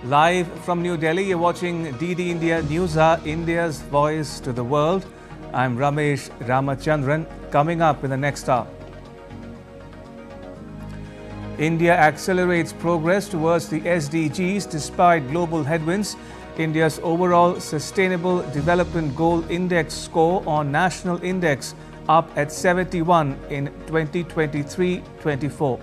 Live from New Delhi, you're watching DD India News Hour, India's voice to the world. I'm Ramesh Ramachandran. Coming up in the next hour, India accelerates progress towards the SDGs despite global headwinds. India's overall Sustainable Development Goal Index score on National Index up at 71 in 2023-24.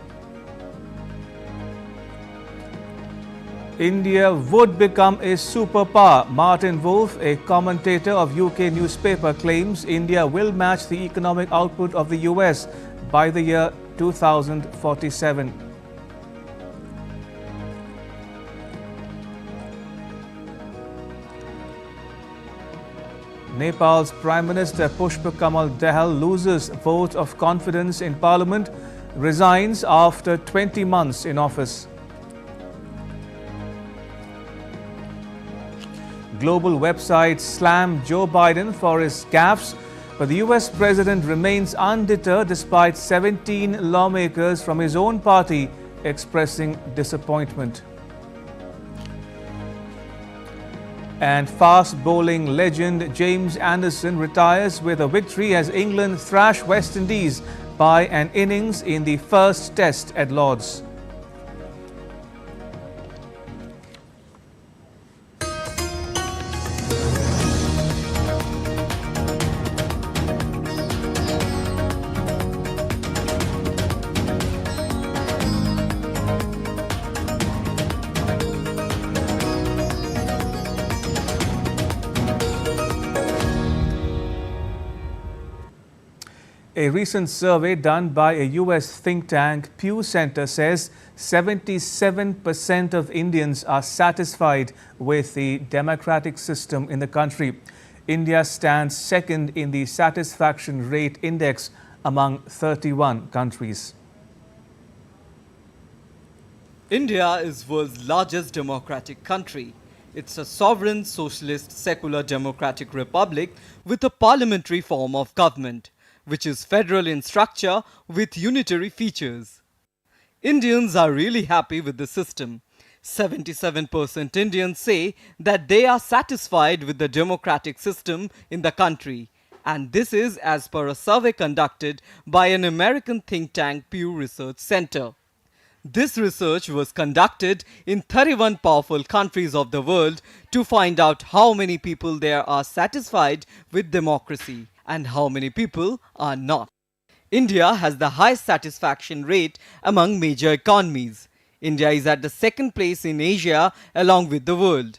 India would become a superpower. Martin Wolf, a commentator of UK newspaper, claims India will match the economic output of the US by the year 2047. Nepal's Prime Minister Pushpa Kamal Dahal loses vote of confidence in Parliament, resigns after 20 months in office. Global websites slam Joe Biden for his gaffes, but the US president remains undeterred despite 17 lawmakers from his own party expressing disappointment. And fast bowling legend James Anderson retires with a victory as England thrash West Indies by an innings in the first test at Lord's. A recent survey done by a US think tank, Pew Center, says 77% of Indians are satisfied with the democratic system in the country. India stands second in the satisfaction rate index among 31 countries. India is world's largest democratic country. It's a sovereign, socialist, secular democratic republic with a parliamentary form of government, which is federal in structure with unitary features. Indians are really happy with the system. 77% Indians say that they are satisfied with the democratic system in the country, and this is as per a survey conducted by an American think tank, Pew Research Center. This research was conducted in 31 powerful countries of the world to find out how many people there are satisfied with democracy and how many people are not. India has the highest satisfaction rate among major economies. India is at the second place in Asia along with the world.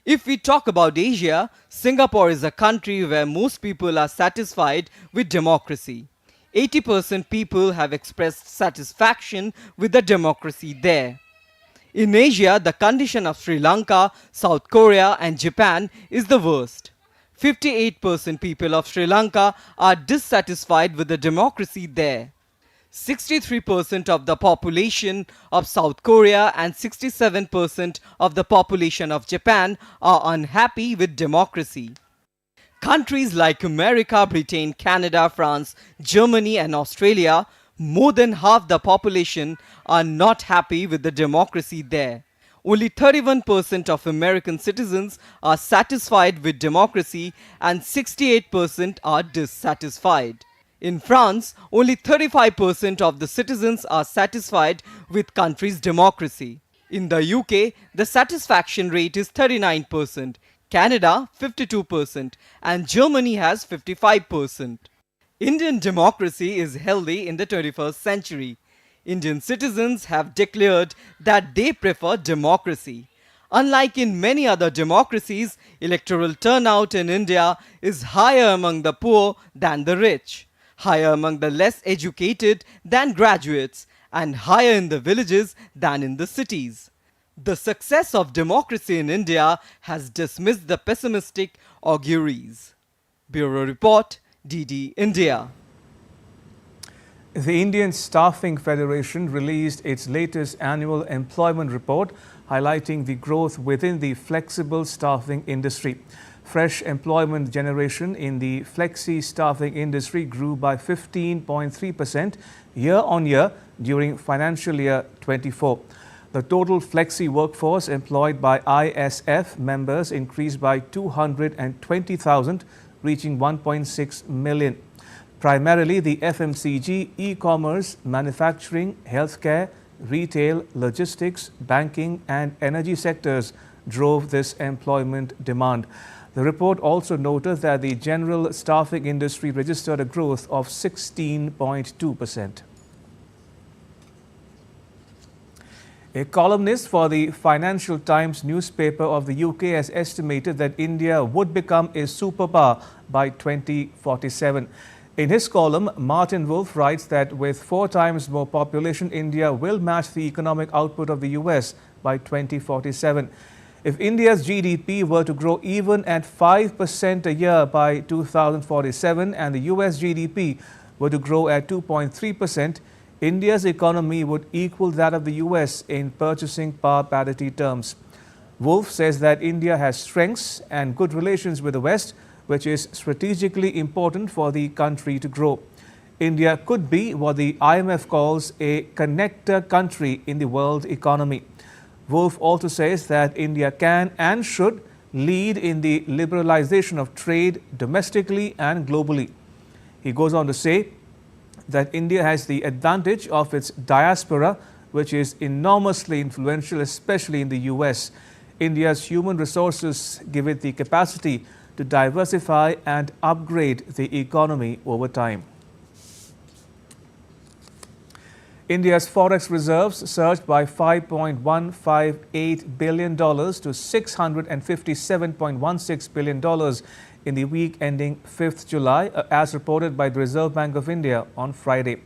If we talk about Asia, Singapore is a country where most people are satisfied with democracy. 80% people have expressed satisfaction with the democracy there. In Asia, the condition of Sri Lanka, South Korea and Japan is the worst. 58% people of Sri Lanka are dissatisfied with the democracy there. 63% of the population of South Korea and 67% of the population of Japan are unhappy with democracy. Countries like America, Britain, Canada, France, Germany and Australia, more than half the population are not happy with the democracy there. Only 31% of American citizens are satisfied with democracy and 68% are dissatisfied. In France, only 35% of the citizens are satisfied with country's democracy. In the UK, the satisfaction rate is 39%, Canada 52% and Germany has 55%. Indian democracy is healthy in the 21st century. Indian citizens have declared that they prefer democracy. Unlike in many other democracies, electoral turnout in India is higher among the poor than the rich, higher among the less educated than graduates, and higher in the villages than in the cities. The success of democracy in India has dismissed the pessimistic auguries. Bureau Report, DD India. The Indian Staffing Federation released its latest annual employment report, highlighting the growth within the flexible staffing industry. Fresh employment generation in the flexi staffing industry grew by 15.3% year-on-year during financial year 24. The total flexi workforce employed by ISF members increased by 220,000, reaching 1.6 million. Primarily, the FMCG, e-commerce, manufacturing, healthcare, retail, logistics, banking and energy sectors drove this employment demand. The report also noted that the general staffing industry registered a growth of 16.2%. A columnist for the Financial Times newspaper of the UK has estimated that India would become a superpower by 2047. In his column, Martin Wolf writes that with 4 times more population, India will match the economic output of the US by 2047. If India's GDP were to grow even at 5% a year by 2047 and the US GDP were to grow at 2.3%, India's economy would equal that of the US in purchasing power parity terms. Wolf says that India has strengths and good relations with the West, which is strategically important for the country to grow. India could be what the IMF calls a connector country in the world economy. Wolf also says that India can and should lead in the liberalization of trade domestically and globally. He goes on to say that India has the advantage of its diaspora, which is enormously influential, especially in the US. India's human resources give it the capacity to diversify and upgrade the economy over time. India's forex reserves surged by $5.158 billion to $657.16 billion in the week ending 5th July, as reported by the Reserve Bank of India on Friday.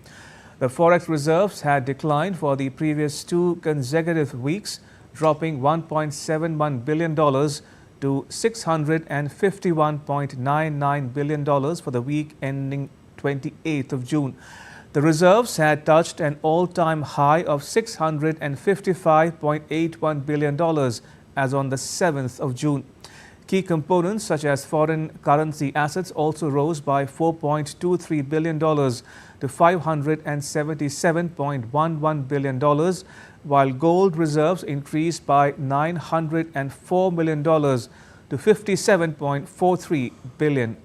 The forex reserves had declined for the previous 2 consecutive weeks, dropping $1.71 billion to $651.99 billion for the week ending 28th of June. The reserves had touched an all-time high of $655.81 billion as on the 7th of June. Key components such as foreign currency assets also rose by $4.23 billion to $577.11 billion, while gold reserves increased by $904 million to $57.43 billion.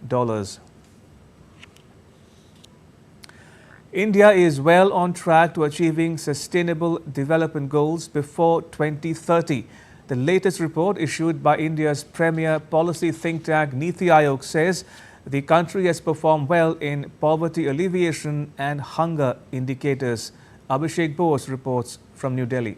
India is well on track to achieving sustainable development goals before 2030. The latest report issued by India's premier policy think tank Niti Aayog says the country has performed well in poverty alleviation and hunger indicators. Abhishek Bose reports from New Delhi.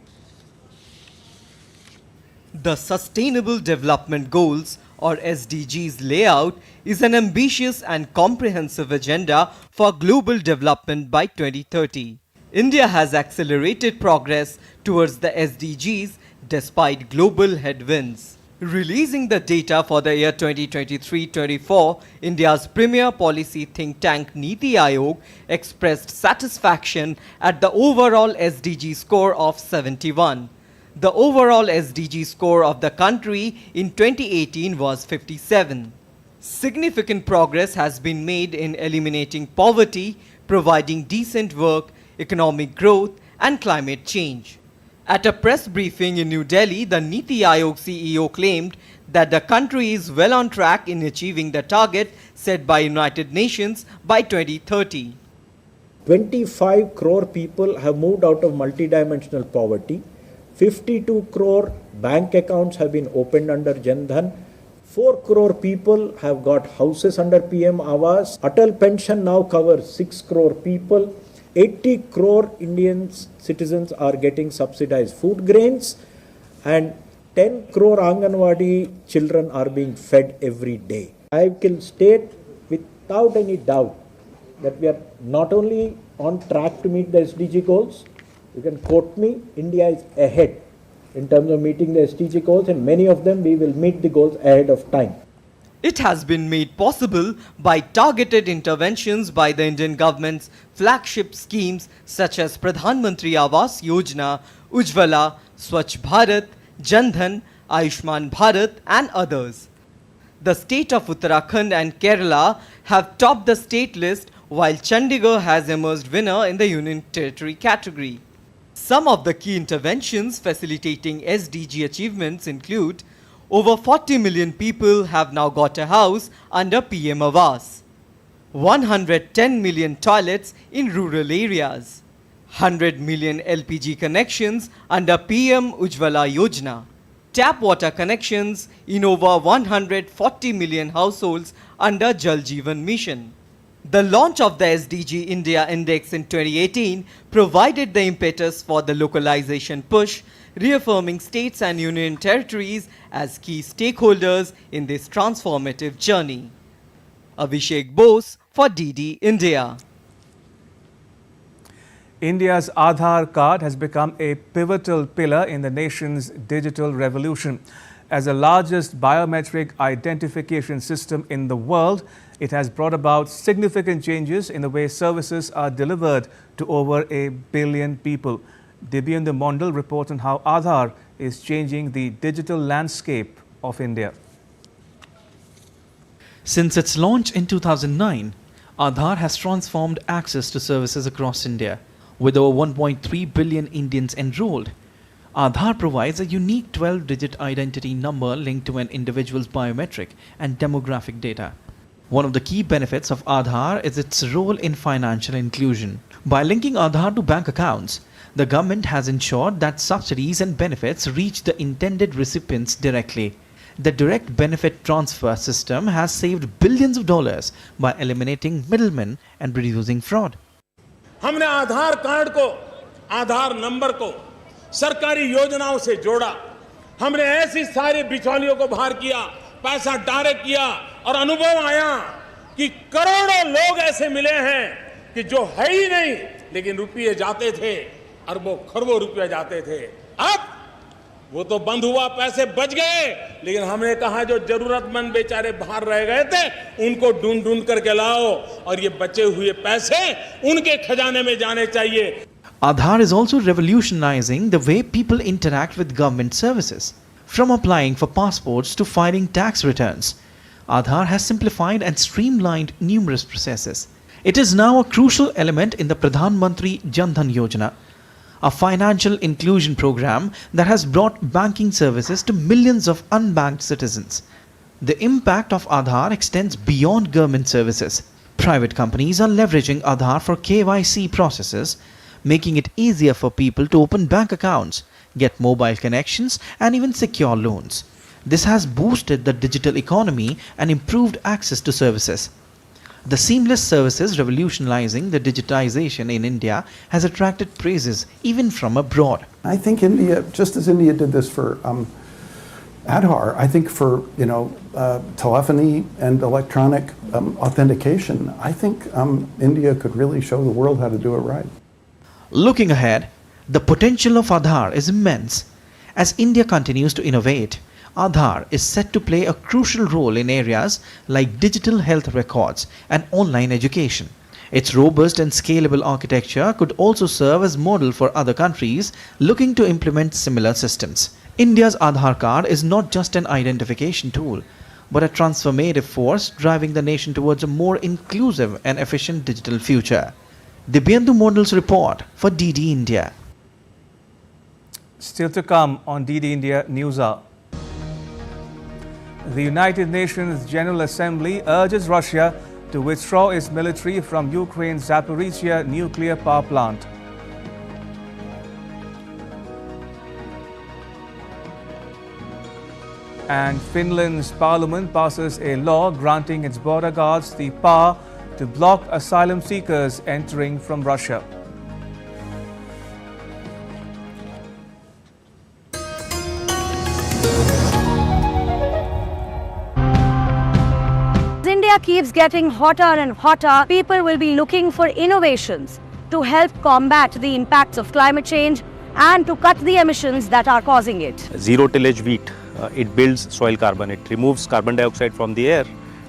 The Sustainable Development Goals or SDGs layout is an ambitious and comprehensive agenda for global development by 2030. India has accelerated progress towards the SDGs despite global headwinds. Releasing the data for the year 2023-24, India's premier policy think tank Niti Aayog expressed satisfaction at the overall SDG score of 71. The overall SDG score of the country in 2018 was 57. Significant progress has been made in eliminating poverty, providing decent work, economic growth, and climate change. At a press briefing in New Delhi, the Niti Aayog CEO claimed that the country is well on track in achieving the target set by United Nations by 2030. 25 crore people have moved out of multidimensional poverty. 52 crore bank accounts have been opened under Jan Dhan. 4 crore people have got houses under PM Awas. Atal pension now covers 6 crore people. 80 crore Indian citizens are getting subsidized food grains, and 10 crore Anganwadi children are being fed every day. I can state without any doubt that we are not only on track to meet the SDG goals. You can quote me, India is ahead in terms of meeting the SDG goals, and many of them we will meet the goals ahead of time. It has been made possible by targeted interventions by the Indian government's flagship schemes such as Pradhan Mantri Awas Yojana, Ujjwala, Swachh Bharat, Jan Dhan, Ayushman Bharat and others. The state of Uttarakhand and Kerala have topped the state list, while Chandigarh has emerged winner in the Union Territory category. Some of the key interventions facilitating SDG achievements include over 40 million people have now got a house under PM Awas, 110 million toilets in rural areas, 100 million LPG connections under PM Ujjwala Yojana, tap water connections in over 140 million households under Jal Jeevan Mission. The launch of the SDG India Index in 2018 provided the impetus for the localization push, reaffirming states and union territories as key stakeholders in this transformative journey. Abhishek Bose for DD India. India's Adar card has become a pivotal pillar in the nation's digital revolution. As the largest biometric identification system in the world, it has brought about significant changes in the way services are delivered to over 1 billion people. Dibyendu Mondal reports on how Adar is changing the digital landscape of India. Since its launch in 2009, Adar has transformed access to services across India. With over 1.3 billion Indians enrolled, Adar provides a unique 12-digit identity number linked to an individual's biometric and demographic data. One of the key benefits of Adar is its role in financial inclusion. By linking Adar to bank accounts, the government has ensured that subsidies and benefits reach the intended recipients directly. The direct benefit transfer system has saved billions of dollars by eliminating middlemen and reducing fraud. हमने आधार card को, आधार number को सरकारी योजनाओं से जोड़ा। हमने ऐसी सारे बिचौलियों को बाहर किया, पैसा डायरेक्ट किया और अनुभव आया कि करोड़ों लोग ऐसे मिले हैं कि जो है ही नहीं, लेकिन रुपये जाते थे, अरबों खरबों रुपये जाते थे। अब वो तो बंद हुआ, पैसे बच गए, लेकिन हमने कहा जो जरूरतमंद बेचारे बाहर रह गए थे उनको ढूंढ ढूंढ करके लाओ और ये बचे हुए पैसे उनके खजाने में जाने चाहिए। Adar is also revolutionizing the way people interact with government services. From applying for passports to filing tax returns, Adar has simplified and streamlined numerous processes. It is now a crucial element in the Pradhan Mantri Jan Dhan Yojana, a financial inclusion program that has brought banking services to millions of unbanked citizens. The impact of Adar extends beyond government services. Private companies are leveraging Adar for KYC processes, making it easier for people to open bank accounts, get mobile connections, and even secure loans. This has boosted the digital economy and improved access to services. The seamless services revolutionizing the digitization in India has attracted praises even from abroad. I think India, just as India did this for Adar, I think for telephony and electronic authentication, I think India could really show the world how to do it right. Looking ahead, the potential of Adar is immense. As India continues to innovate, Adar is set to play a crucial role in areas like digital health records and online education. Its robust and scalable architecture could also serve as model for other countries looking to implement similar systems. India's Adar card is not just an identification tool, but a transformative force driving the nation towards a more inclusive and efficient digital future. Dibyendu Mondal's report for DD India. Still to come on DD India News Hour. The United Nations General Assembly urges Russia to withdraw its military from Ukraine's Zaporizhzhia nuclear power plant. And Finland's parliament passes a law granting its border guards the power to block asylum seekers entering from Russia. India keeps getting hotter and hotter, people will be looking for innovations to help combat the impacts of climate change and to cut the emissions that are causing it. Zero tillage wheat, it builds soil carbon. It removes carbon dioxide from the air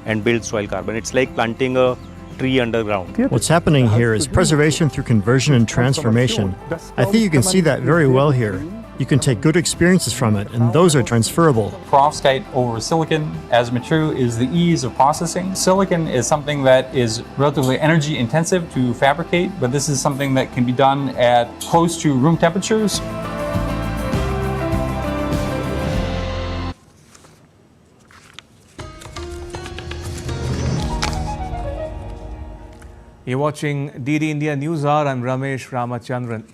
and builds soil carbon. It's like planting a tree underground. What's happening here is preservation through conversion and transformation. I think you can see that very well here. you can take good experiences from it, and those are transferable. Perovskite over silicon, as true, is the ease of processing. Silicon is something that is relatively energy intensive to fabricate, but this is something that can be done at close to room temperatures. You're watching DD India News Hour. I'm Ramesh Ramachandran.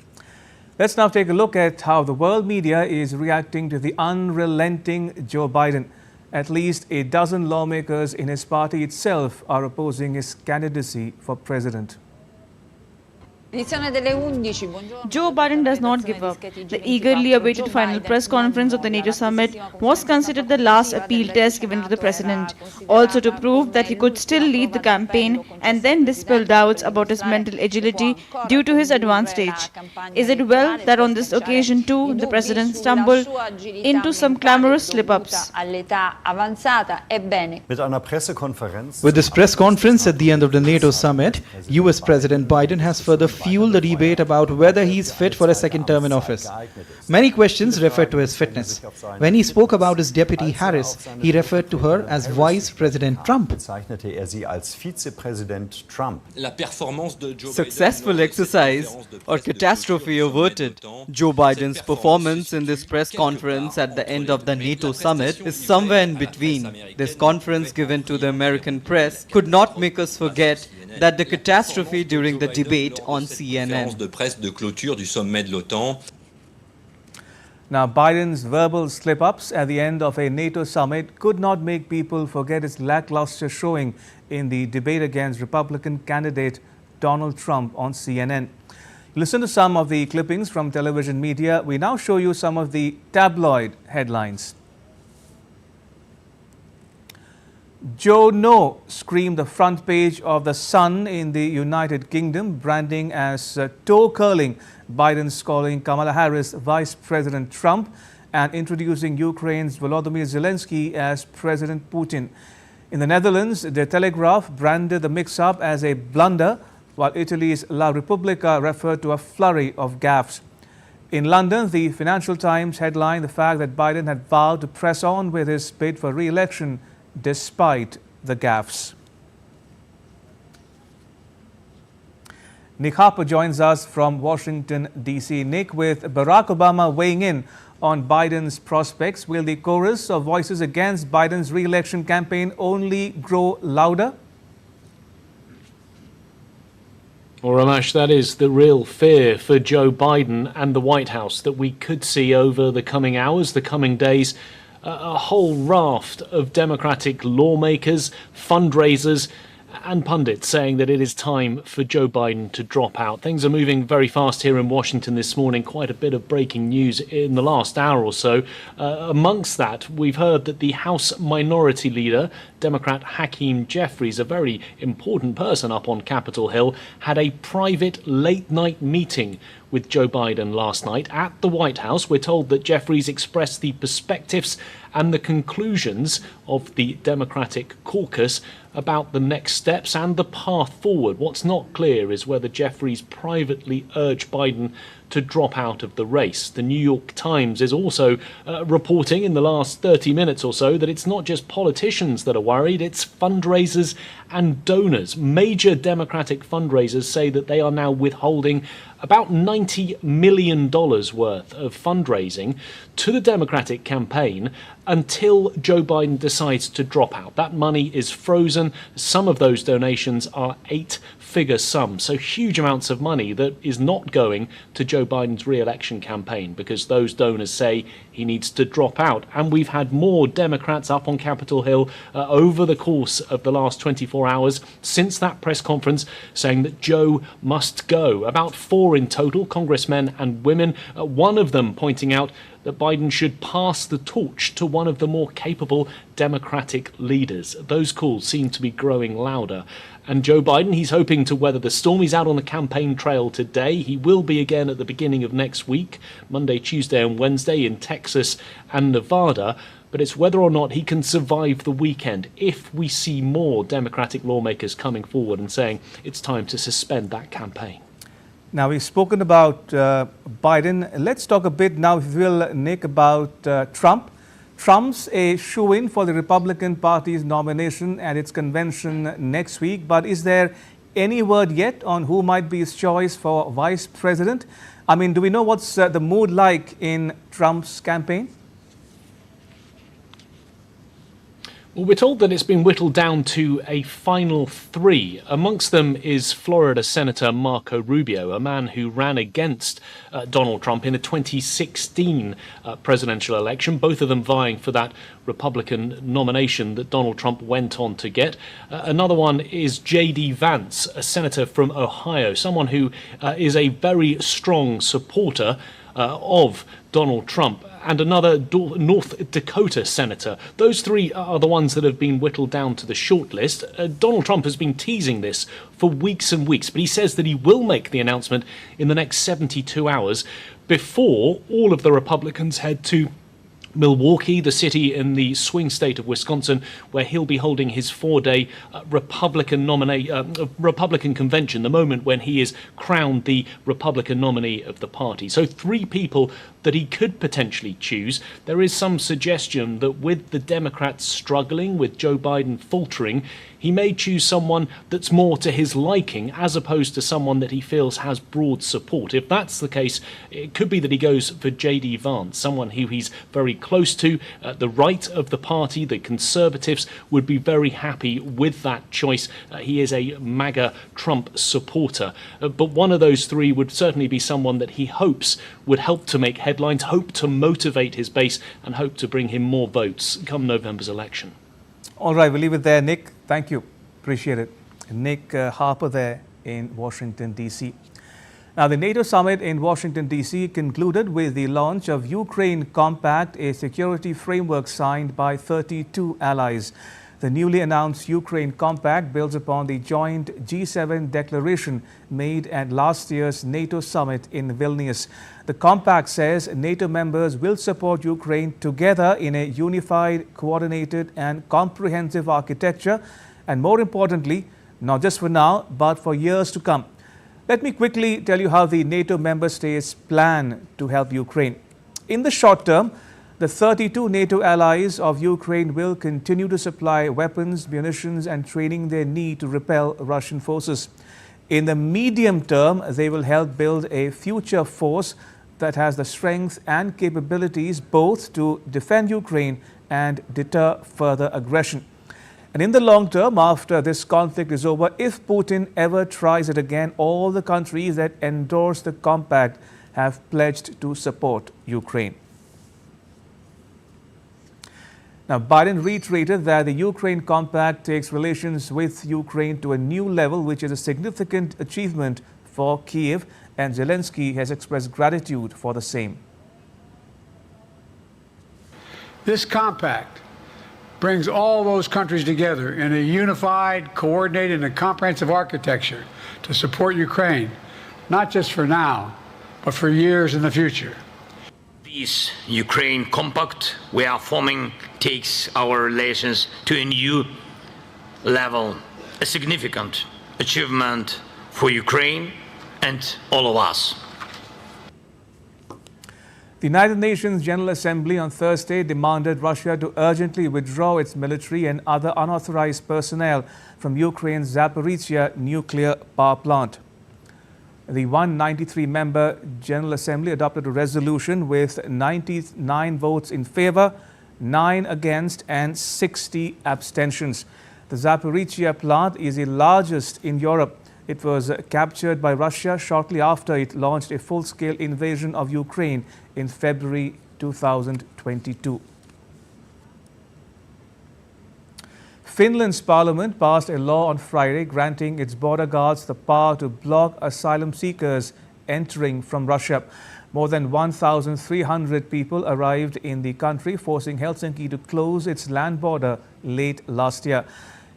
Let's now take a look at how the world media is reacting to the unrelenting Joe Biden. At least a dozen lawmakers in his party itself are opposing his candidacy for president. Joe Biden does not give up. The eagerly awaited final press conference of the NATO summit was considered the last appeal test given to the president, also to prove that he could still lead the campaign and then dispel doubts about his mental agility due to his advanced age. Is it well that on this occasion too the president stumbled into some clamorous slip-ups? With this press conference at the end of the NATO summit, US President Biden has further fueled the debate about whether he is fit for a second term in office. Many questions refer to his fitness. When he spoke about his deputy Harris, he referred to her as Vice President Trump. Successful exercise or catastrophe averted. Joe Biden's performance in this press conference at the end of the NATO summit is somewhere in between. This conference given to the American press could not make us forget that the catastrophe during the debate on CNN. Now, Biden's verbal slip-ups at the end of a NATO summit could not make people forget his lackluster showing in the debate against Republican candidate Donald Trump on CNN. Listen to some of the clippings from television media. We now show you some of the tabloid headlines. Joe No screamed the front page of The Sun in the United Kingdom, branding as toe-curling Biden's calling Kamala Harris Vice President Trump and introducing Ukraine's Volodymyr Zelensky as President Putin. In the Netherlands, The Telegraph branded the mix-up as a blunder, while Italy's La Repubblica referred to a flurry of gaffes. In London, the Financial Times headlined the fact that Biden had vowed to press on with his bid for re-election despite the gaffes. Nick Harper joins us from Washington, D.C. Nick, with Barack Obama weighing in on Biden's prospects, will the chorus of voices against Biden's re-election campaign only grow louder? Well, Ramesh, that is the real fear for Joe Biden and the White House, that we could see over the coming hours, the coming days, a whole raft of Democratic lawmakers, fundraisers and pundits saying that it is time for Joe Biden to drop out. Things are moving very fast here in Washington this morning. Quite a bit of breaking news in the last hour or so. Amongst that, we've heard that the House Minority Leader, Democrat Hakeem Jeffries, a very important person up on Capitol Hill, had a private late-night meeting with Joe Biden last night at the White House. We're told that Jeffries expressed the perspectives and the conclusions of the Democratic caucus about the next steps and the path forward. What's not clear is whether Jeffries privately urged Biden to drop out of the race. The New York Times is also reporting in the last 30 minutes or so that it's not just politicians that are worried, it's fundraisers and donors. Major Democratic fundraisers say that they are now withholding about $90 million worth of fundraising to the Democratic campaign until Joe Biden decides to drop out. That money is frozen. Some of those donations are eight-figure sums, so huge amounts of money that is not going to Joe Biden's re-election campaign because those donors say he needs to drop out. And we've had more Democrats up on Capitol Hill over the course of the last 24 hours since that press conference saying that Joe must go. About 4 in total, congressmen and women, one of them pointing out that Biden should pass the torch to one of the more capable Democratic leaders. Those calls seem to be growing louder. And Joe Biden, he's hoping to weather the storm. He's out on the campaign trail today. He will be again at the beginning of next week, Monday, Tuesday and Wednesday in Texas and Nevada. But it's whether or not he can survive the weekend if we see more Democratic lawmakers coming forward and saying it's time to suspend that campaign. Now, we've spoken about Biden. Let's talk a bit now, if you will, Nick, about Trump. Trump's a shoo-in for the Republican Party's nomination at its convention next week. But is there any word yet on who might be his choice for vice president? I mean, do we know what's the mood like in Trump's campaign? Well, we're told that it's been whittled down to a final three. Amongst them is Florida Senator Marco Rubio, a man who ran against Donald Trump in the 2016 presidential election, both of them vying for that Republican nomination that Donald Trump went on to get. Another one is J.D. Vance, a senator from Ohio, someone who is a very strong supporter of Donald Trump, and another North Dakota senator. Those three are the ones that have been whittled down to the shortlist. Donald Trump has been teasing this for weeks and weeks, but he says that he will make the announcement in the next 72 hours before all of the Republicans head to Milwaukee, the city in the swing state of Wisconsin, where he'll be holding his four-day Republican convention, the moment when he is crowned the Republican nominee of the party. So three people that he could potentially choose. There is some suggestion that with the Democrats struggling, with Joe Biden faltering, he may choose someone that's more to his liking as opposed to someone that he feels has broad support. If that's the case, it could be that he goes for J.D. Vance, someone who he's very close to. The right of the party, the Conservatives, would be very happy with that choice. He is a MAGA Trump supporter. But one of those three would certainly be someone that he hopes would help to make headlines, hope to motivate his base, and hope to bring him more votes come November's election. All right, we'll leave it there, Nick. Thank you. Appreciate it. Nick Harper there in Washington, D.C. Now, the NATO summit in Washington, D.C. concluded with the launch of Ukraine Compact, a security framework signed by 32 allies. The newly announced Ukraine Compact builds upon the joint G7 declaration made at last year's NATO summit in Vilnius. The Compact says NATO members will support Ukraine together in a unified, coordinated and comprehensive architecture, and more importantly, not just for now, but for years to come. Let me quickly tell you how the NATO member states plan to help Ukraine. In the short term, the 32 NATO allies of Ukraine will continue to supply weapons, munitions and training they need to repel Russian forces. In the medium term, they will help build a future force that has the strength and capabilities both to defend Ukraine and deter further aggression. And in the long term, after this conflict is over, if Putin ever tries it again, all the countries that endorse the compact have pledged to support Ukraine. Now, Biden reiterated that the Ukraine Compact takes relations with Ukraine to a new level, which is a significant achievement for Kyiv, and Zelensky has expressed gratitude for the same. This compact brings all those countries together in a unified, coordinated, and comprehensive architecture to support Ukraine, not just for now, but for years in the future. This Ukraine Compact we are forming takes our relations to a new level, a significant achievement for Ukraine and all of us. The United Nations General Assembly on Thursday demanded Russia to urgently withdraw its military and other unauthorized personnel from Ukraine's Zaporizhzhia nuclear power plant. The 193-member General Assembly adopted a resolution with 99 votes in favor, 9 against and 60 abstentions. The Zaporizhzhia plant is the largest in Europe. It was captured by Russia shortly after it launched a full-scale invasion of Ukraine in February 2022. Finland's parliament passed a law on Friday granting its border guards the power to block asylum seekers entering from Russia. More than 1,300 people arrived in the country, forcing Helsinki to close its land border late last year.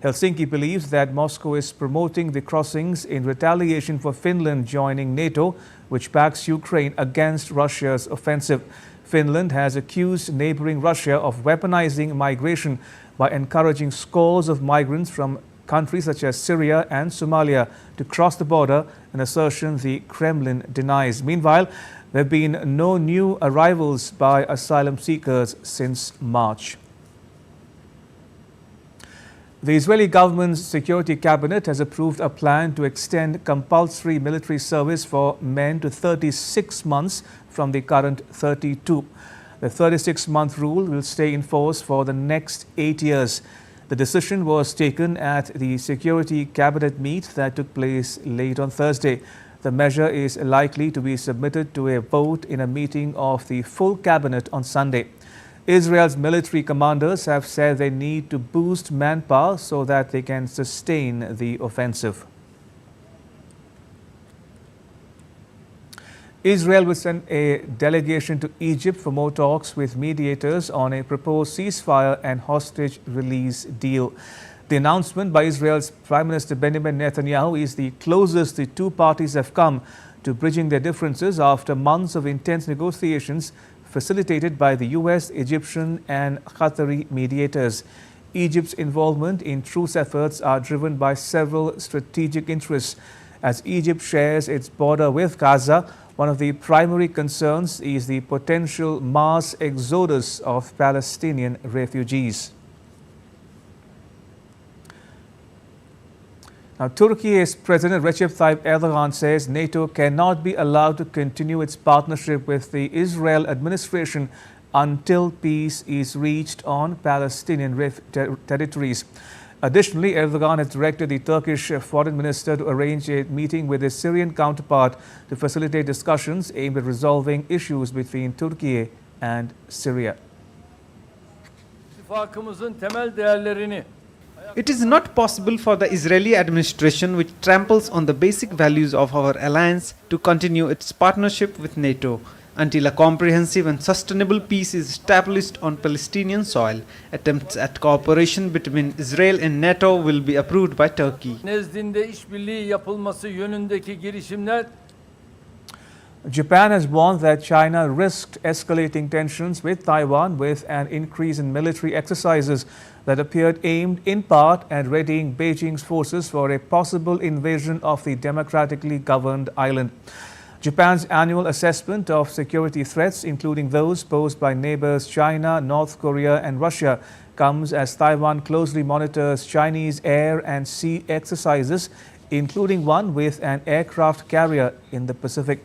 Helsinki believes that Moscow is promoting the crossings in retaliation for Finland joining NATO, which backs Ukraine against Russia's offensive. Finland has accused neighboring Russia of weaponizing migration by encouraging scores of migrants from countries such as Syria and Somalia to cross the border an assertion the Kremlin denies. Meanwhile, there have been no new arrivals by asylum seekers since March. The Israeli government's security cabinet has approved a plan to extend compulsory military service for men to 36 months from the current 32. The 36-month rule will stay in force for the next 8 years. The decision was taken at the security cabinet meet that took place late on Thursday. The measure is likely to be submitted to a vote in a meeting of the full cabinet on Sunday. Israel's military commanders have said they need to boost manpower so that they can sustain the offensive. Israel will send a delegation to Egypt for more talks with mediators on a proposed ceasefire and hostage release deal. The announcement by Israel's Prime Minister Benjamin Netanyahu is the closest the two parties have come to bridging their differences after months of intense negotiations facilitated by the US, Egyptian and Qatari mediators. Egypt's involvement in truce efforts are driven by several strategic interests. As Egypt shares its border with Gaza, one of the primary concerns is the potential mass exodus of Palestinian refugees. Now, Turkey's President Recep Tayyip Erdogan says NATO cannot be allowed to continue its partnership with the Israel administration until peace is reached on Palestinian territories. Additionally, Erdogan has directed the Turkish foreign minister to arrange a meeting with his Syrian counterpart to facilitate discussions aimed at resolving issues between Turkey and Syria. It is not possible for the Israeli administration, which tramples on the basic values of our alliance, to continue its partnership with NATO until a comprehensive and sustainable peace is established on Palestinian soil. Attempts at cooperation between Israel and NATO will be approved by Turkey. Japan has warned that China risked escalating tensions with Taiwan with an increase in military exercises that appeared aimed in part at readying Beijing's forces for a possible invasion of the democratically governed island. Japan's annual assessment of security threats, including those posed by neighbors China, North Korea and Russia, comes as Taiwan closely monitors Chinese air and sea exercises, including one with an aircraft carrier in the Pacific.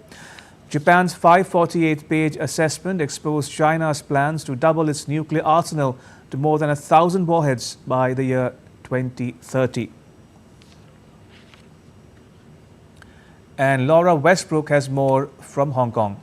Japan's 548-page assessment exposed China's plans to double its nuclear arsenal to more than 1,000 warheads by the year 2030. And Laura Westbrook has more from Hong Kong.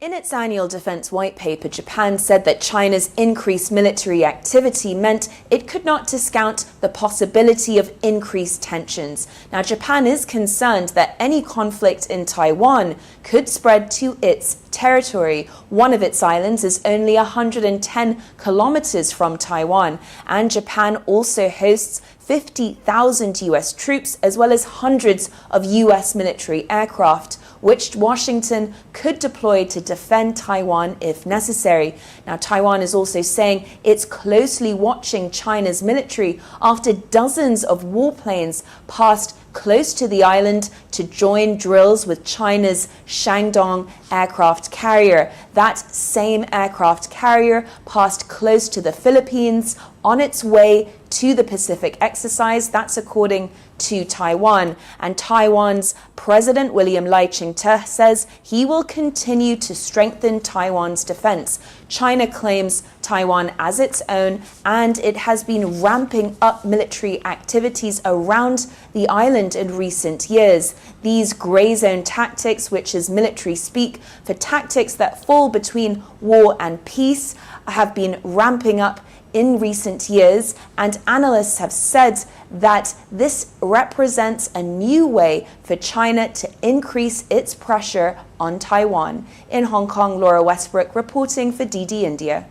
In its annual defense white paper, Japan said that China's increased military activity meant it could not discount the possibility of increased tensions. Now, Japan is concerned that any conflict in Taiwan could spread to its territory. One of its islands is only 110 kilometers from Taiwan, and Japan also hosts 50,000 US troops as well as hundreds of US military aircraft, which Washington could deploy to defend Taiwan if necessary. Now, Taiwan is also saying it's closely watching China's military after dozens of warplanes passed close to the island to join drills with China's Shandong aircraft carrier. That same aircraft carrier passed close to the Philippines on its way to the Pacific exercise. That's according to Taiwan. And Taiwan's President William Lai Ching-te says he will continue to strengthen Taiwan's defense. China claims Taiwan as its own, and it has been ramping up military activities around the island in recent years. These grey zone tactics, which is military speak for tactics that fall between war and peace, have been ramping up in recent years, and analysts have said that this represents a new way for China to increase its pressure on Taiwan. In Hong Kong, Laura Westbrook reporting for DD India.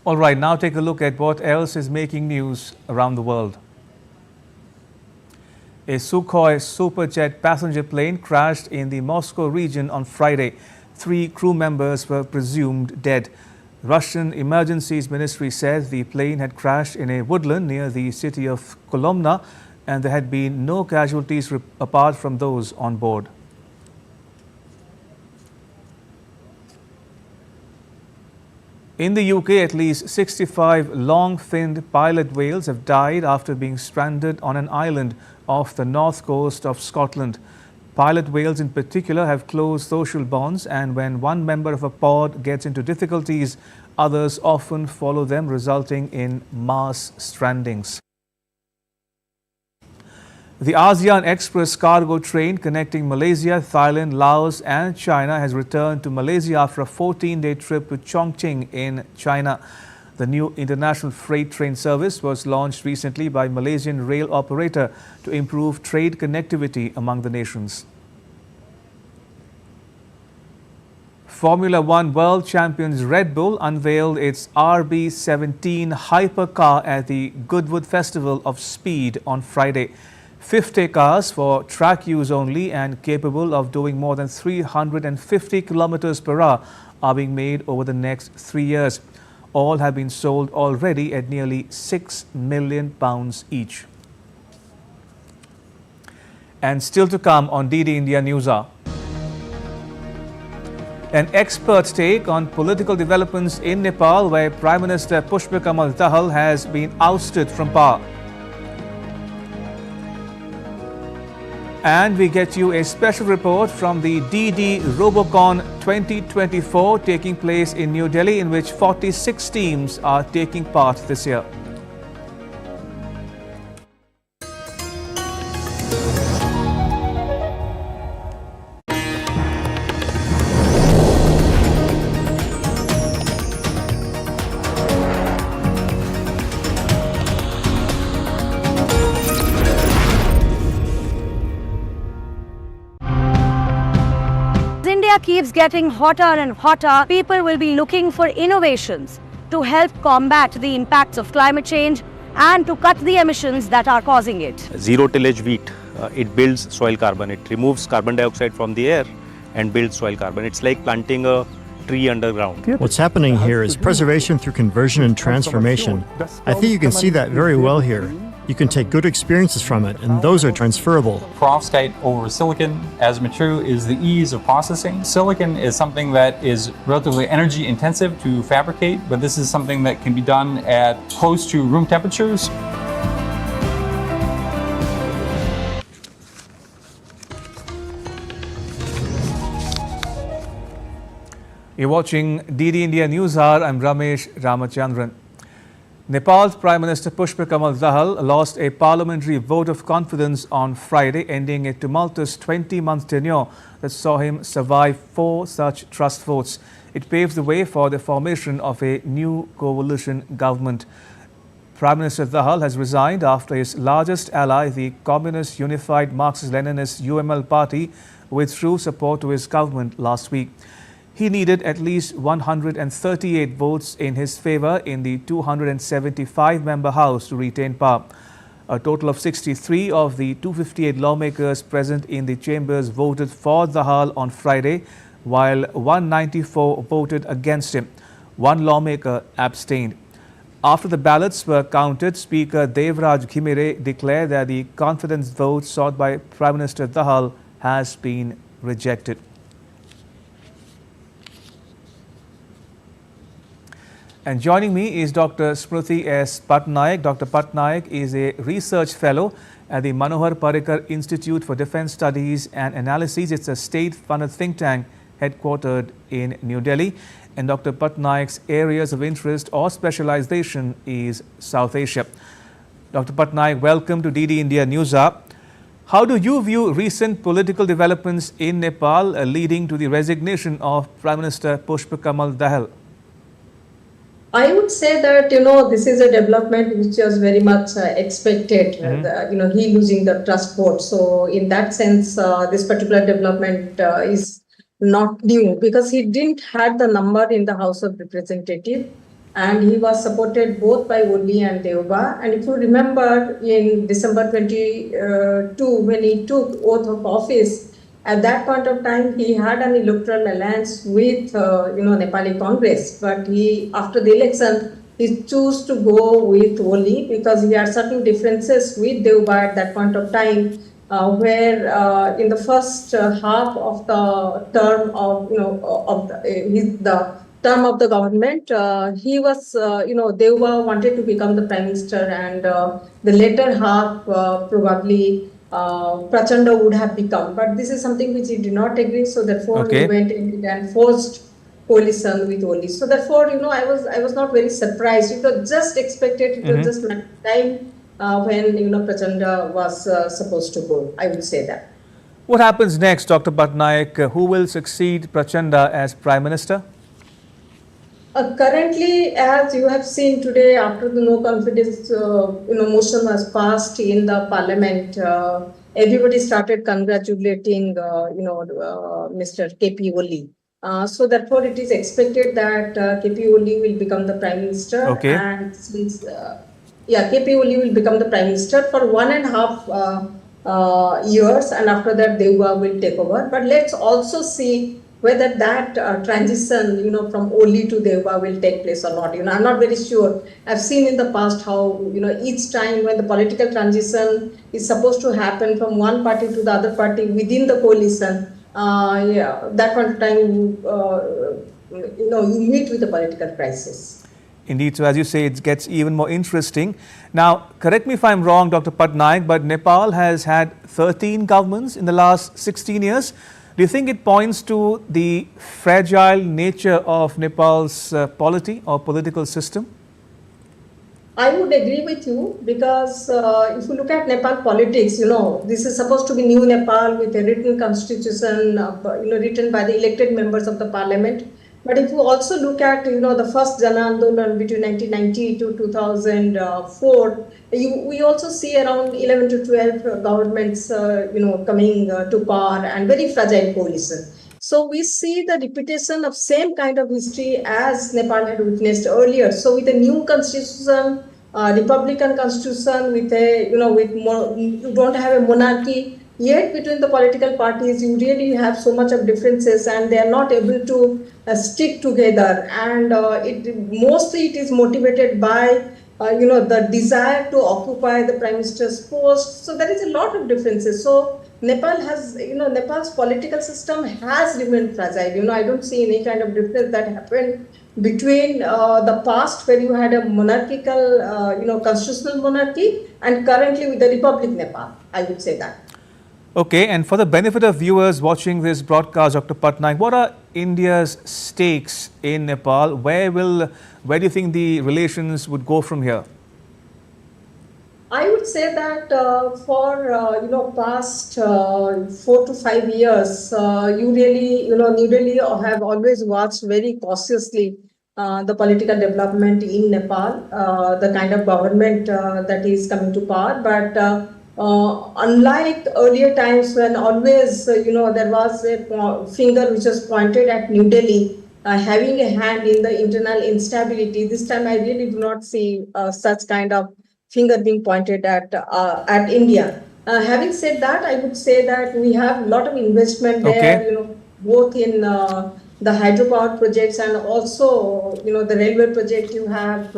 All right, now take a look at what else is making news around the world. A Sukhoi Superjet passenger plane crashed in the Moscow region on Friday. 3 crew members were presumed dead. Russian Emergencies Ministry said the plane had crashed in a woodland near the city of Kolomna and there had been no casualties apart from those on board. In the UK, at least 65 long-finned pilot whales have died after being stranded on an island off the north coast of Scotland. Pilot whales in particular have close social bonds, and when one member of a pod gets into difficulties, others often follow them, resulting in mass strandings. The ASEAN Express cargo train connecting Malaysia, Thailand, Laos and China has returned to Malaysia after a 14-day trip to Chongqing in China. The new international freight train service was launched recently by Malaysian rail operator to improve trade connectivity among the nations. Formula One World Champions Red Bull unveiled its RB17 hypercar at the Goodwood Festival of Speed on Friday. 50 cars for track use only and capable of doing more than 350 kilometers per hour are being made over the next 3 years. All have been sold already at nearly £6 million each. And still to come on DD India News Hour. An expert take on political developments in Nepal, where Prime Minister Pushpa Kamal Dahal has been ousted from power. And we get you a special report from the DD Robocon 2024 taking place in New Delhi, in which 46 teams are taking part this year. India keeps getting hotter and hotter, people will be looking for innovations to help combat the impacts of climate change and to cut the emissions that are causing it. Zero tillage wheat, it builds soil carbon. It removes carbon dioxide from the air and builds soil carbon. It's like planting a tree underground. What's happening here is preservation through conversion and transformation. I think you can see that very well here. You can take good experiences from it, and those are transferable. Perovskite over silicon, as mature, is the ease of processing. Silicon is something that is relatively energy intensive to fabricate, but this is something that can be done at close to room temperatures. You're watching DD India News Hour. I'm Ramesh Ramachandran. Nepal's Prime Minister Pushpa Kamal Dahal lost a parliamentary vote of confidence on Friday, ending a tumultuous 20-month tenure that saw him survive 4 such trust votes. It paves the way for the formation of a new coalition government. Prime Minister Dahal has resigned after his largest ally, the Communist Unified Marxist-Leninist UML party, withdrew support to his government last week. He needed at least 138 votes in his favor in the 275-member House to retain power. A total of 63 of the 258 lawmakers present in the chambers voted for Dahal on Friday, while 194 voted against him. 1 lawmaker abstained. After the ballots were counted, Speaker Devraj Ghimire declared that the confidence vote sought by Prime Minister Dahal has been rejected. And joining me is Dr. Smriti S. Patnaik. Dr. Patnaik is a research fellow at the Manohar Parrikar Institute for Defence Studies and Analyses. It's a state-funded think tank headquartered in New Delhi. And Dr. Patnaik's areas of interest or specialization is South Asia. Dr. Patnaik, welcome to DD India News Hour. How do you view recent political developments in Nepal leading to the resignation of Prime Minister Pushpa Kamal Dahal? I would say that, this is a development which was very much expected, he losing the trust vote. So in that sense, this particular development is not new because he didn't have the number in the House of Representatives and he was supported both by Oli and Deuba. And if you remember in December 22, when he took oath of office, at that point of time, he had an electoral alliance with, Nepali Congress, but after the election, he chose to go with Oli because he had certain differences with Deuba at that point of time, where in the first half of the term of the term of the government, he was Deuba wanted to become the prime minister, and the later half probably Prachanda would have become. But this is something which he did not agree, so therefore he went in and forced coalition with Oli. So therefore, I was not very surprised. It was just expected. It was just time when Prachanda was supposed to go. I would say that. What happens next, Dr. Patnaik? Who will succeed Prachanda as Prime Minister? Currently, as you have seen today, after the no confidence motion was passed in the parliament, everybody started congratulating Mr. KP Oli. So therefore, it is expected that KP Oli will become the prime minister. Okay. And since KP Oli will become the prime minister for 1.5 years, and after that Deuba will take over. But let's also see whether that transition, from Oli to Deuba will take place or not. I'm not very sure. I've seen in the past how, each time when the political transition is supposed to happen from one party to the other party within the coalition, that one time, you meet with the political crisis. Indeed. So as you say, it gets even more interesting. Now, correct me if I'm wrong, Dr. Patnaik, but Nepal has had 13 governments in the last 16 years. Do you think it points to the fragile nature of Nepal's polity or political system? I would agree with you because if you look at Nepal politics, this is supposed to be new Nepal with a written constitution, written by the elected members of the parliament. But if you also look at, the first Jan Andolan between 1990 to 2004, we also see around 11 to 12 governments, coming to power and very fragile coalition. So we see the repetition of same kind of history as Nepal had witnessed earlier. So with a new constitution, Republican constitution, with you don't have a monarchy, yet between the political parties, you really have so much of differences and they are not able to stick together. And mostly it is motivated by the desire to occupy the prime minister's post. So there is a lot of differences. So Nepal has, Nepal's political system has remained fragile. I don't see any kind of difference that happened between the past where you had a monarchical, constitutional monarchy and currently with the Republic Nepal. I would say that. Okay, and for the benefit of viewers watching this broadcast, Dr. Patnaik, what are India's stakes in Nepal? Where do you think the relations would go from here? I would say that for past 4 to 5 years, you really, New Delhi have always watched very cautiously the political development in Nepal, the kind of government that is coming to power. But unlike earlier times when always, there was a finger which was pointed at New Delhi, having a hand in the internal instability, this time I really do not see such kind of finger being pointed at India. Having said that, I would say that we have a lot of investment there, both in the hydropower projects and also, the railway project you have.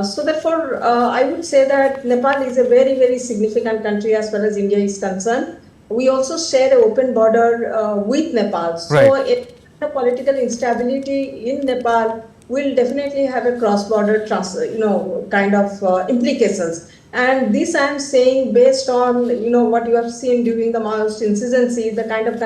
So therefore, I would say that Nepal is a very, very significant country as far as India is concerned. We also share an open border with Nepal. So if the political instability in Nepal will definitely have a cross-border, kind of implications. And this I am saying based on, what you have seen during the Maoist insurgency, the kind of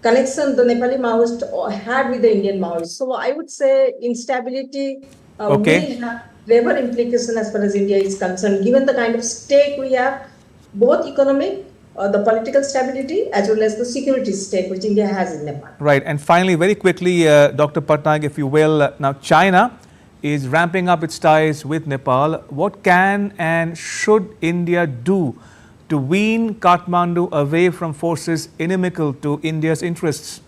connection the Nepali Maoists had with the Indian Maoists. So I would say instability will have graver implication as far as India is concerned, given the kind of stake we have, both economic, the political stability, as well as the security stake which India has in Nepal. Right. And finally, very quickly, Dr. Patnaik, if you will, now China is ramping up its ties with Nepal. What can and should India do to wean Kathmandu away from forces inimical to India's interests?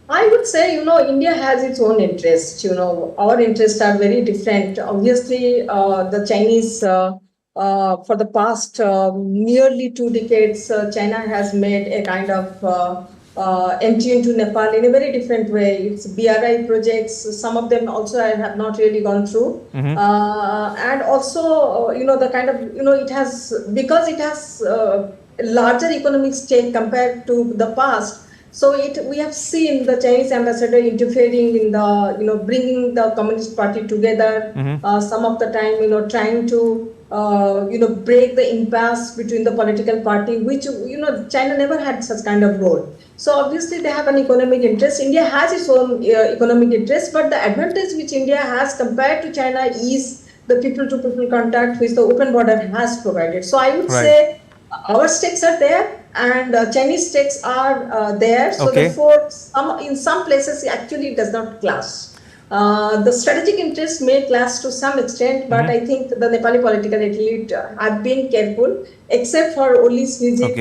I would say, India has its own interests. Our interests are very different. Obviously, the Chinese, for the past nearly 2 decades, China has made a kind of entry into Nepal in a very different way. It's BRI projects. Some of them also I have not really gone through. And also, the kind of, it has, because it has a larger economic stake compared to the past. So we have seen the Chinese ambassador interfering in the, bringing the Communist Party together. Some of the time, trying to, break the impasse between the political party, which, China never had such kind of role. So obviously they have an economic interest. India has its own economic interest, but the advantage which India has compared to China is the people-to-people contact which the open border has provided. So I would say our stakes are there and Chinese stakes are there. So therefore, in some places actually it does not clash. The strategic interests may clash to some extent, but I think the Nepali political elite have been careful, except for Oli's visit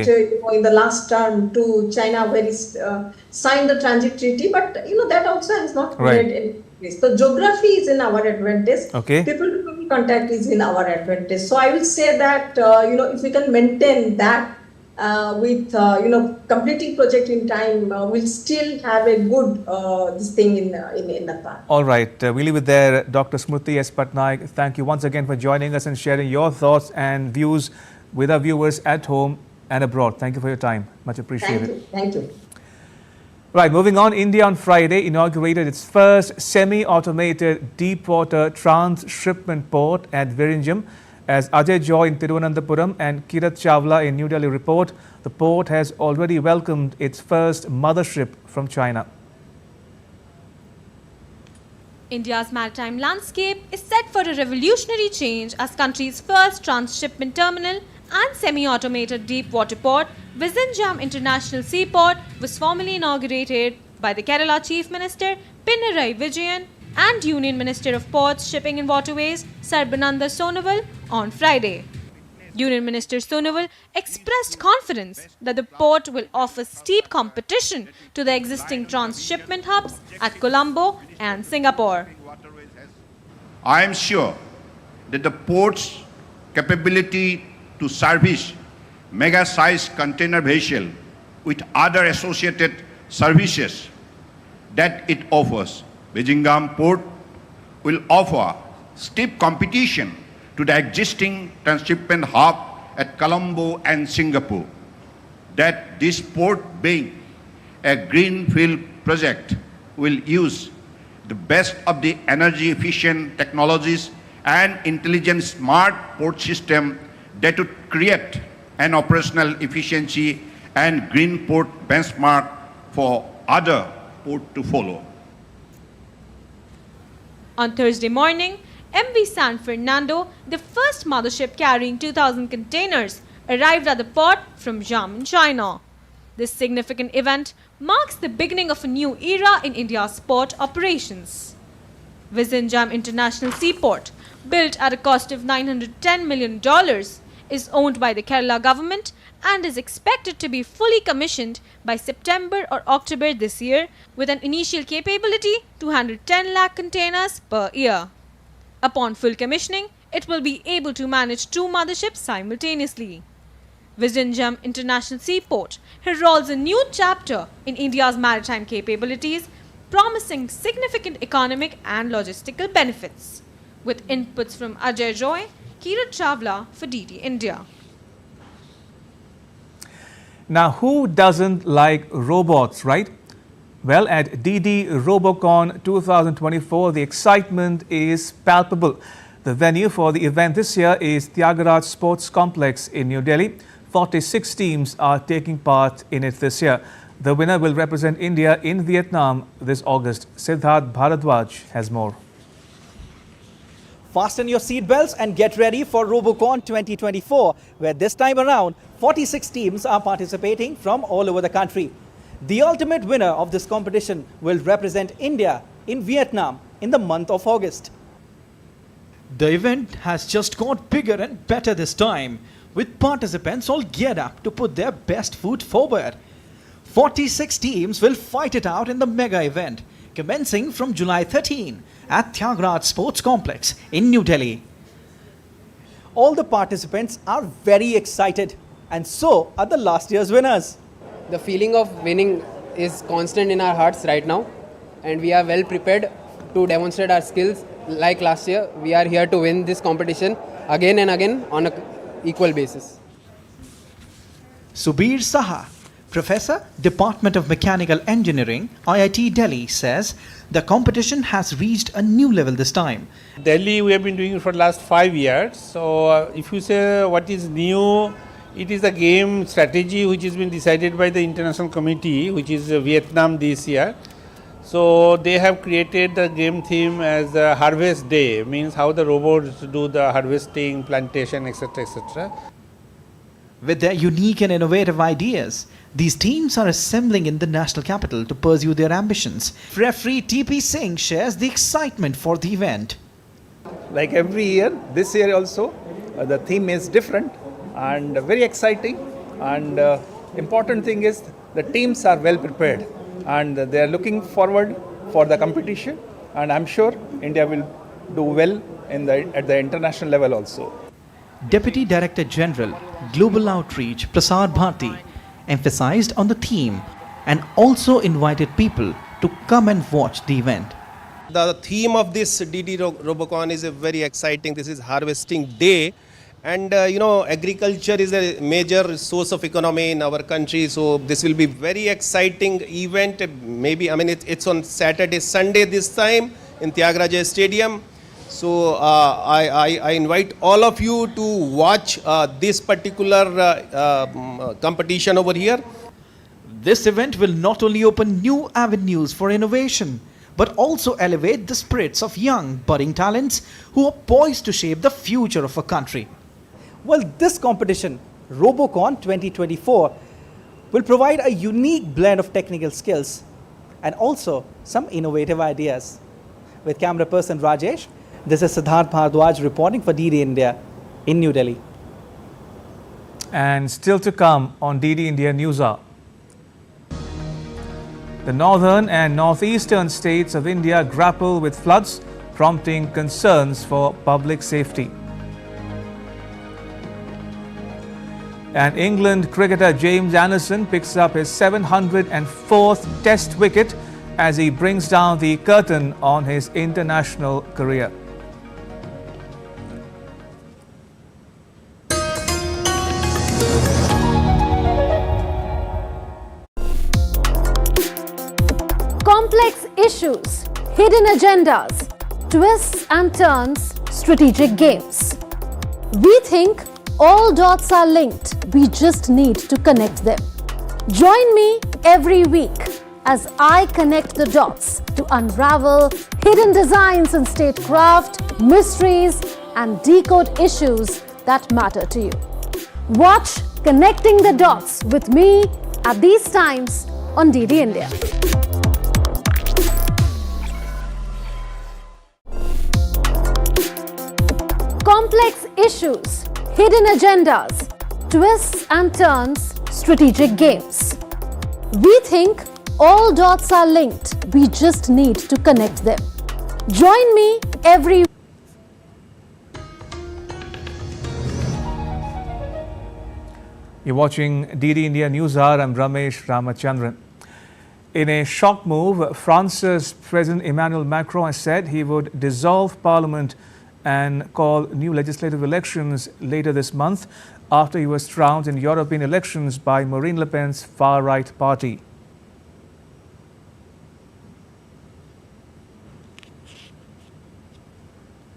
in the last term to China, where he signed the transit treaty. But that also has not made any difference. The geography is in our advantage. People-to-people contact is in our advantage. So I will say that if we can maintain that. With completing project in time, we'll still have a good this thing in Nepal. All right, we'll leave it there. Dr. Smriti S. Patnaik, thank you once again for joining us and sharing your thoughts and views with our viewers at home and abroad. Thank you for your time. Much appreciated. Thank you. Right, moving on, India on Friday inaugurated its first semi-automated deep-water transshipment port at Virinjam. As Ajay Joy in Thiruvananthapuram and Kirat Chawla in New Delhi report, the port has already welcomed its first mothership from China. India's maritime landscape is set for a revolutionary change as country's first transshipment terminal and semi-automated deep water port, Vizinjam International Seaport, was formally inaugurated by the Kerala Chief Minister Pinarayi Vijayan and Union Minister of Ports, Shipping and Waterways Sarbananda Sonowal on Friday. Union Minister Sonowal expressed confidence that the port will offer steep competition to the existing transshipment hubs at Colombo and Singapore. I am sure that the port's capability to service mega-sized container vessel with other associated services that it offers, Vizinjam Port will offer steep competition to the existing transshipment hub at Colombo and Singapore. That this port, being a greenfield project, will use the best of the energy efficient technologies and intelligent smart port system that would create an operational efficiency and green port benchmark for other ports to follow. On Thursday morning, MV San Fernando, the first mothership carrying 2,000 containers, arrived at the port from Xiamen, China. This significant event marks the beginning of a new era in India's port operations. Vizinjam International Seaport, built at a cost of $910 million, is owned by the Kerala government and is expected to be fully commissioned by September or October this year, with an initial capability to handle 10 lakh containers per year. Upon full commissioning, it will be able to manage 2 motherships simultaneously. Vizinjam International Seaport heralds a new chapter in India's maritime capabilities, promising significant economic and logistical benefits. With inputs from Ajay Joy, Kirat Chawla for DD India. Now, who doesn't like robots, right? Well, at DD Robocon 2024, the excitement is palpable. The venue for the event this year is Tyagaraja Sports Complex in New Delhi. 46 teams are taking part in it this year. The winner will represent India in Vietnam this August. Siddharth Bharadwaj has more. Fasten your seatbelts and get ready for Robocon 2024, where this time around, 46 teams are participating from all over the country. The ultimate winner of this competition will represent India in Vietnam in the month of August. The event has just got bigger and better this time, with participants all geared up to put their best foot forward. 46 teams will fight it out in the mega event, commencing from July 13 at Tyagaraja Sports Complex in New Delhi. All the participants are very excited, and so are the last year's winners. The feeling of winning is constant in our hearts right now, and we are well prepared to demonstrate our skills. Like last year, we are here to win this competition again and again on an equal basis. Subir Saha, Professor, Department of Mechanical Engineering, IIT Delhi, says the competition has reached a new level this time. Delhi, we have been doing it for the last 5 years. So if you say what is new, it is a game strategy which has been decided by the international committee, which is Vietnam this year. So they have created the game theme as Harvest Day, means how the robots do the harvesting, plantation, etc., etc. With their unique and innovative ideas, these teams are assembling in the national capital to pursue their ambitions. Referee TP Singh shares the excitement for the event. Like every year, this year also, the theme is different and very exciting. And important thing is the teams are well prepared and they are looking forward for the competition. And I'm sure India will do well at the international level also. Deputy Director General, Global Outreach, Prasar Bharati, emphasized on the theme and also invited people to come and watch the event. The theme of this DD Robocon is very exciting. This is Harvesting Day. And agriculture is a major source of economy in our country. So this will be very exciting event. Maybe, it's on Saturday, Sunday this time in Tyagaraja Stadium. So I invite all of you to watch this particular competition over here. This event will not only open new avenues for innovation, but also elevate the spirits of young budding talents who are poised to shape the future of a country. Well, this competition, Robocon 2024, will provide a unique blend of technical skills and also some innovative ideas. With camera person Rajesh, this is Siddharth Bhardwaj reporting for DD India in New Delhi. And still to come on DD India News Hour. The northern and northeastern states of India grapple with floods, prompting concerns for public safety. And England cricketer James Anderson picks up his 704th Test wicket as he brings down the curtain on his international career. Complex issues, hidden agendas, twists and turns, strategic games. We think all dots are linked. We just need to connect them. Join me every week as I connect the dots to unravel hidden designs in statecraft, mysteries, and decode issues that matter to you. Watch Connecting the Dots with me at these times on DD India. Complex issues, hidden agendas, twists and turns, strategic games. We think all dots are linked. We just need to connect them. Join me every You're watching DD India News Hour. I'm Ramesh Ramachandran. In a shock move, France's President Emmanuel Macron has said he would dissolve Parliament and call new legislative elections later this month after he was trounced in European elections by Marine Le Pen's far-right party.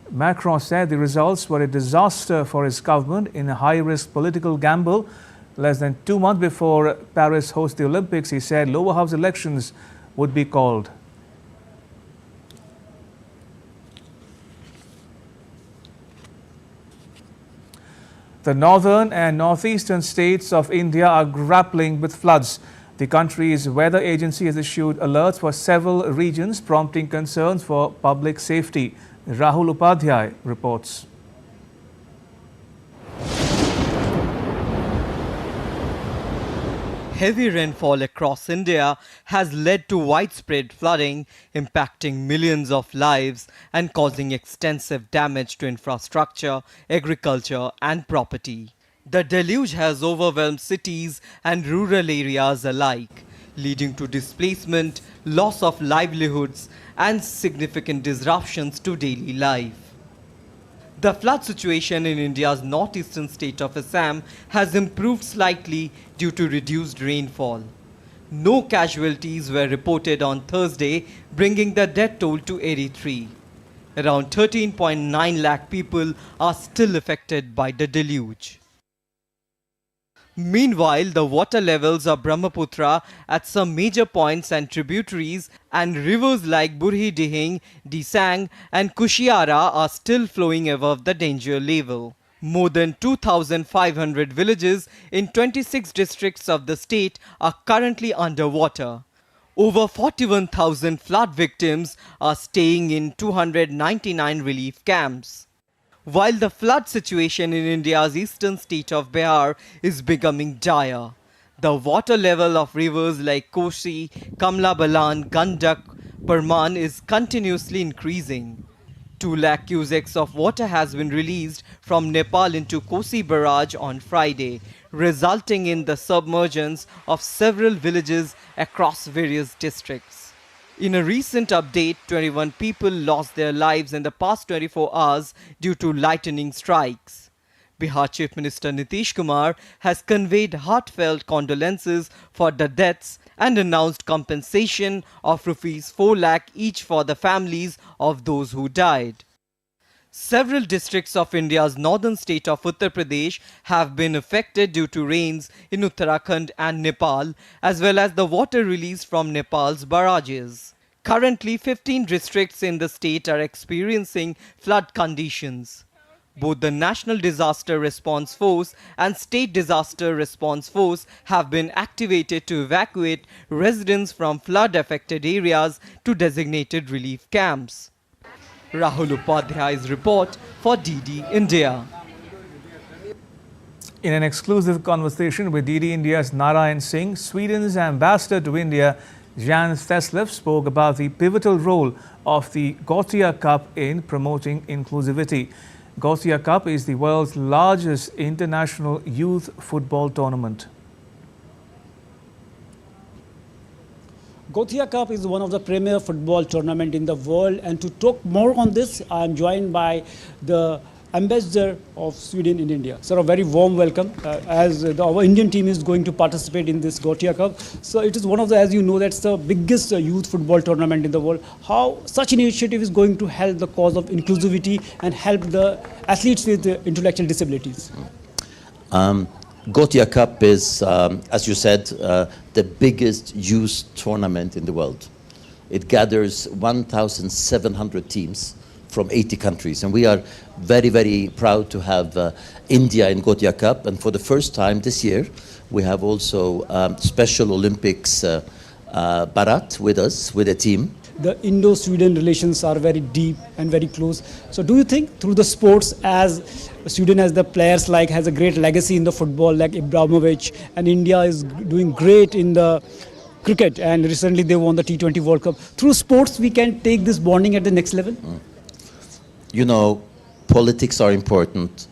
Macron said the results were a disaster for his government in a high-risk political gamble. Less than 2 months before Paris hosts the Olympics, he said lower house elections would be called. The northern and northeastern states of India are grappling with floods. The country's weather agency has issued alerts for several regions, prompting concerns for public safety. Rahul Upadhyay reports. Heavy rainfall across India has led to widespread flooding, impacting millions of lives and causing extensive damage to infrastructure, agriculture and property. The deluge has overwhelmed cities and rural areas alike, leading to displacement, loss of livelihoods and significant disruptions to daily life. The flood situation in India's northeastern state of Assam has improved slightly due to reduced rainfall. No casualties were reported on Thursday, bringing the death toll to 83. Around 13.9 lakh people are still affected by the deluge. Meanwhile, the water levels of Brahmaputra at some major points and tributaries and rivers like Burhi Dihing, Disang and Kushiara are still flowing above the danger level. More than 2,500 villages in 26 districts of the state are currently underwater. Over 41,000 flood victims are staying in 299 relief camps. While the flood situation in India's eastern state of Bihar is becoming dire, the water level of rivers like Kosi, Kamla Balan, Gandak, Parman is continuously increasing. 2 lakh cusecs of water has been released from Nepal into Kosi barrage on Friday, resulting in the submergence of several villages across various districts. In a recent update, 21 people lost their lives in the past 24 hours due to lightning strikes. Bihar Chief Minister Nitish Kumar has conveyed heartfelt condolences for the deaths and announced compensation of rupees 4 lakh each for the families of those who died. Several districts of India's northern state of Uttar Pradesh have been affected due to rains in Uttarakhand and Nepal, as well as the water released from Nepal's barrages. Currently, 15 districts in the state are experiencing flood conditions. Both the National Disaster Response Force and State Disaster Response Force have been activated to evacuate residents from flood-affected areas to designated relief camps. Rahul Upadhyay's report for DD India. In an exclusive conversation with DD India's Narayan Singh, Sweden's ambassador to India, Jan Theslev, spoke about the pivotal role of the Gothia Cup in promoting inclusivity. Gothia Cup is the world's largest international youth football tournament. Gothia Cup is one of the premier football tournament in the world, and to talk more on this, I am joined by the ambassador of Sweden in India. Sir, a very warm welcome our Indian team is going to participate in this Gothia Cup. So it is one of the, as you know, that's the biggest youth football tournament in the world. How such an initiative is going to help the cause of inclusivity and help the athletes with intellectual disabilities? Gothia Cup is, as you said, the biggest youth tournament in the world. It gathers 1,700 teams from 80 countries, and we are very, very proud to have India in Gothia Cup. And for the first time this year, we have also Special Olympics Bharat with us, with a team. The Indo-Sweden relations are very deep and very close. So do you think through the sports, as Sweden has the players like, has a great legacy in the football like Ibrahimovic, and India is doing great in the cricket, and recently they won the T20 World Cup. Through sports, we can take this bonding at the next level? You know, politics are important,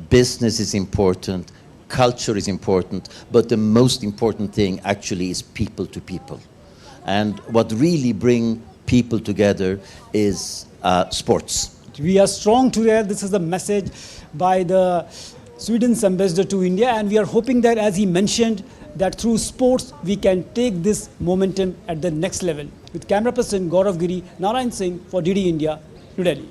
business is important, culture is important, but the most important thing actually is people to people. And what really brings people together is sports. We are strong together. This is the message by the Sweden's ambassador to India, and we are hoping that, as he mentioned, that through sports we can take this momentum at the next level. With camera person Gaurav Giri, Narayan Singh for DD India, New Delhi.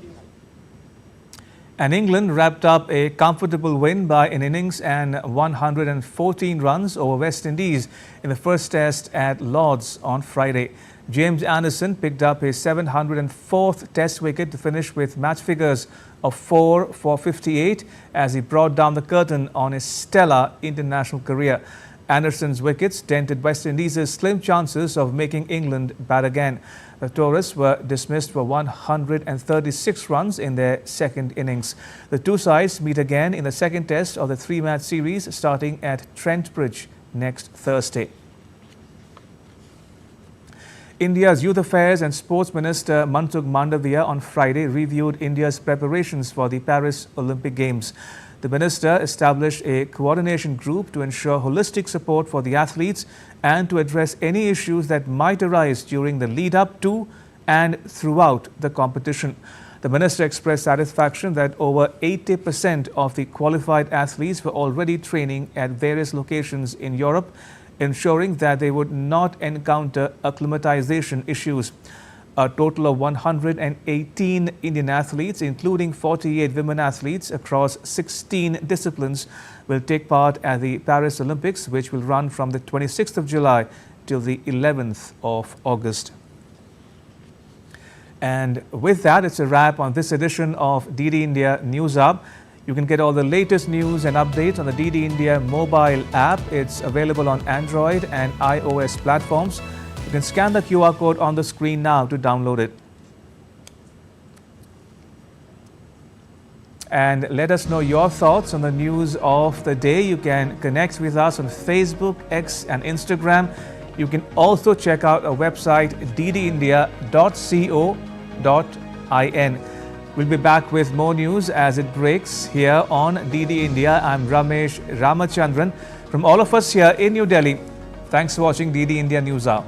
And England wrapped up a comfortable win by an innings and 114 runs over West Indies in the first test at Lord's on Friday. James Anderson picked up his 704th test wicket to finish with match figures of 4 for 58 as he brought down the curtain on his stellar international career. Anderson's wickets dented West Indies' slim chances of making England bat again. The Tourists were dismissed for 136 runs in their second innings. The two sides meet again in the second test of the three-match series starting at Trent Bridge next Thursday. India's Youth Affairs and Sports Minister Mansukh Mandavia on Friday reviewed India's preparations for the Paris Olympic Games. The minister established a coordination group to ensure holistic support for the athletes and to address any issues that might arise during the lead up to and throughout the competition. The minister expressed satisfaction that over 80% of the qualified athletes were already training at various locations in Europe, ensuring that they would not encounter acclimatization issues. A total of 118 Indian athletes, including 48 women athletes across 16 disciplines, will take part at the Paris Olympics, which will run from the 26th of July till the 11th of August. And with that, it's a wrap on this edition of DD India News Hub. You can get all the latest news and updates on the DD India mobile app. It's available on Android and iOS platforms. You can scan the QR code on the screen now to download it. And let us know your thoughts on the news of the day. You can connect with us on Facebook, X and Instagram. You can also check out our website ddindia.co.in. We'll be back with more news as it breaks here on DD India. I'm Ramesh Ramachandran. From all of us here in New Delhi, thanks for watching DD India News Hour.